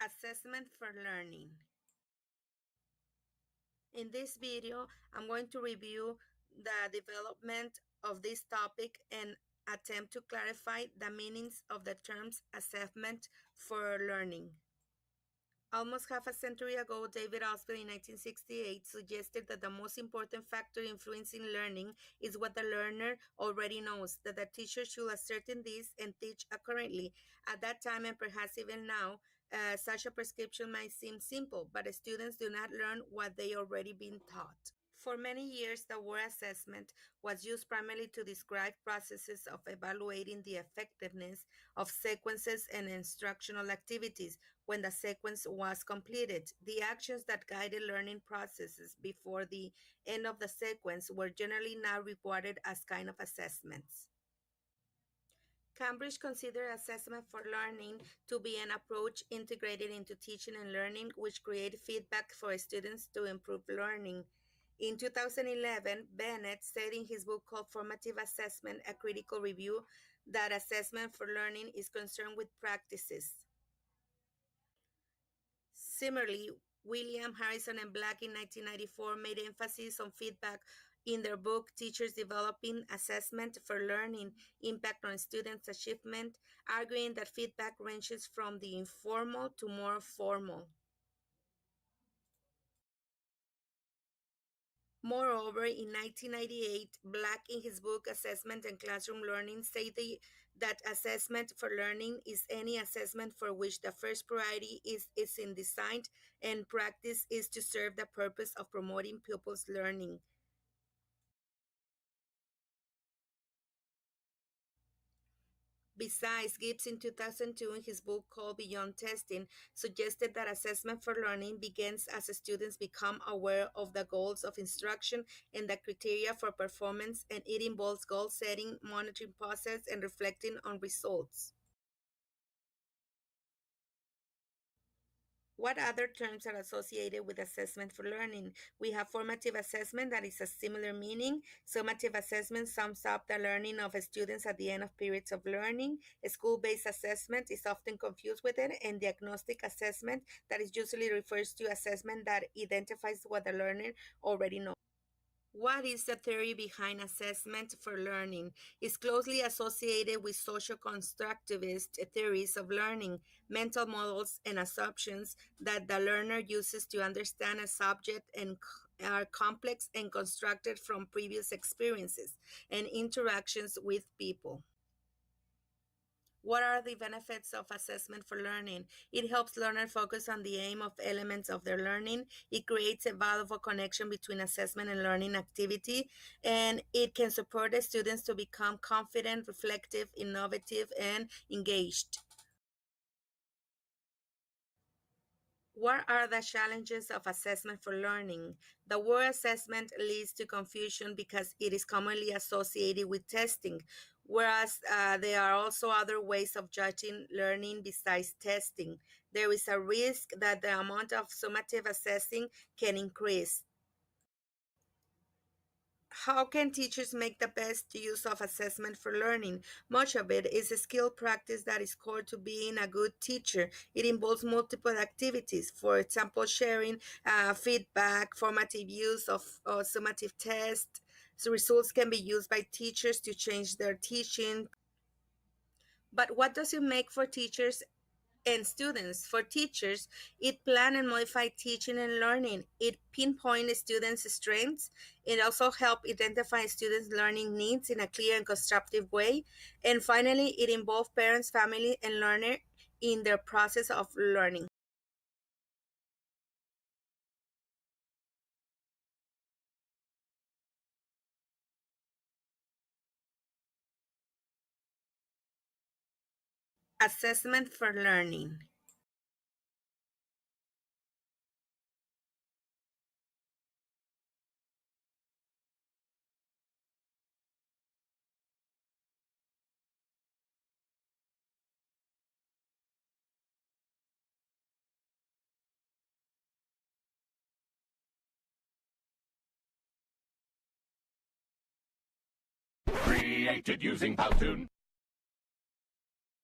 Assessment for learning. In this video, I'm going to review the development of this topic and attempt to clarify the meanings of the terms assessment for learning. Almost half a century ago, David Alsper in 1968 suggested that the most important factor influencing learning is what the learner already knows, that the teacher should ascertain this and teach accordingly. At that time, and perhaps even now, such a prescription might seem simple, but students do not learn what they already been taught. For many years, the word assessment was used primarily to describe processes of evaluating the effectiveness of sequences and instructional activities. When the sequence was completed, the actions that guided learning processes before the end of the sequence were generally now regarded as kind of assessments. Cambridge considered assessment for learning to be an approach integrated into teaching and learning, which created feedback for students to improve learning. In 2011, Bennett said in his book called Formative Assessment, A Critical Review, that assessment for learning is concerned with practices. Similarly, William, Harrison, and Black in 1994 made emphasis on feedback in their book Teachers Developing Assessment for Learning, Impact on Students' Achievement, arguing that feedback ranges from the informal to more formal. Moreover, in 1998, Black, in his book Assessment and Classroom Learning, stated that assessment for learning is any assessment for which the first priority is in design and practice is to serve the purpose of promoting pupils' learning. Besides, Gibbs in 2002, in his book called Beyond Testing, suggested that assessment for learning begins as students become aware of the goals of instruction and the criteria for performance, and it involves goal setting, monitoring process, and reflecting on results. What other terms are associated with assessment for learning? We have formative assessment, that is a similar meaning. Summative assessment sums up the learning of students at the end of periods of learning. School-based assessment is often confused with it, and diagnostic assessment, that is usually refers to assessment that identifies what the learner already knows. What is the theory behind assessment for learning? It's closely associated with social constructivist theories of learning, mental models, and assumptions that the learner uses to understand a subject and are complex and constructed from previous experiences and interactions with people. What are the benefits of assessment for learning? It helps learners focus on the aim of elements of their learning. It creates a valuable connection between assessment and learning activity, and it can support the students to become confident, reflective, innovative, and engaged. What are the challenges of assessment for learning? The word assessment leads to confusion because it is commonly associated with testing, whereas there are also other ways of judging learning besides testing. There is a risk that the amount of summative assessing can increase. How can teachers make the best use of assessment for learning? Much of it is a skill practice that is core to being a good teacher. It involves multiple activities, for example, sharing feedback, formative use of summative tests. So results can be used by teachers to change their teaching. But what does it make for teachers and students? For teachers, it plan and modify teaching and learning. It pinpoint students' strengths. It also help identify students' learning needs in a clear and constructive way. And finally, it involves parents, family, and learner in their process of learning. Assessment for learning. Created using Powtoon.